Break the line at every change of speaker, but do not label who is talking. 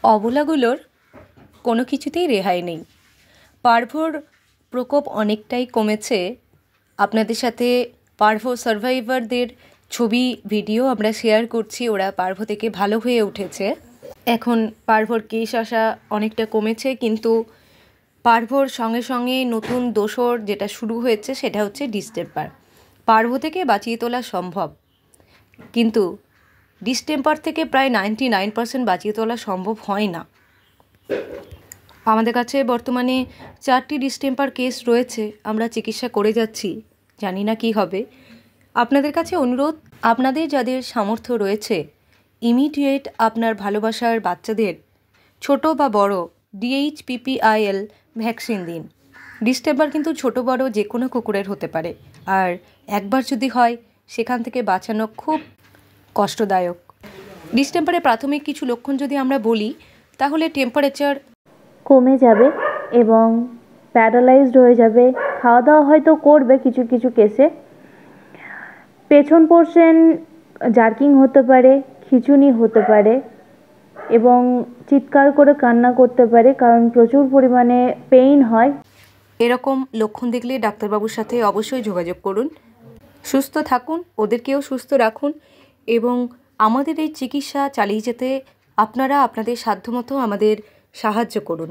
অবলাগুলোর কোনো কিছুতেই রেহাই নেই। পার্ভোর প্রকোপ অনেকটাই কমেছে। আপনাদের সাথে পার্ভো সার্ভাইভারদের ছবি ভিডিও আমরা শেয়ার করছি। ওরা পার্ভো থেকে ভালো হয়ে উঠেছে। এখন পার্ভোর কেস আসা অনেকটা কমেছে, কিন্তু পার্ভোর সঙ্গে সঙ্গে নতুন দোসর যেটা শুরু হয়েছে সেটা হচ্ছে ডিস্টেম্পার। পার্ভো থেকে বাঁচিয়ে তোলা সম্ভব, কিন্তু ডিস্টেম্পার থেকে প্রায় 99% বাঁচিয়ে তোলা সম্ভব হয় না। আমাদের কাছে বর্তমানে 4টি ডিস্টেম্পার কেস রয়েছে, আমরা চিকিৎসা করে যাচ্ছি, জানি না কি হবে। আপনাদের কাছে অনুরোধ, আপনাদের যাদের সামর্থ্য রয়েছে ইমিডিয়েট আপনার ভালোবাসার বাচ্চাদের ছোট বা বড় DHPPIL ভ্যাকসিন দিন। ডিস্টেম্পার কিন্তু ছোট বড় যে কোনো কুকুরের হতে পারে, আর একবার যদি হয় সেখান থেকে বাঁচানো খুব কষ্টদায়ক। ডিস্টেম্পারের প্রাথমিক কিছু লক্ষণ যদি আমরা বলি, তাহলে টেম্পারেচার
কমে যাবে এবং প্যারালাইজড হয়ে যাবে। খাওয়া দাওয়া হয়তো করবে কিছু কিছু কেসে। পেছন পোর্শন জার্কিং হতে পারে, খিঁচুনি হতে পারে এবং চিৎকার করে কান্না করতে পারে, কারণ প্রচুর পরিমাণে পেইন হয়।
এরকম লক্ষণ দেখলে ডাক্তারবাবুর সাথে অবশ্যই যোগাযোগ করুন। সুস্থ থাকুন, ওদেরকেও সুস্থ রাখুন এবং আমাদের এই চিকিৎসা চালিয়ে যেতে আপনারা আপনাদের সাধ্যমতো আমাদের সাহায্য করুন।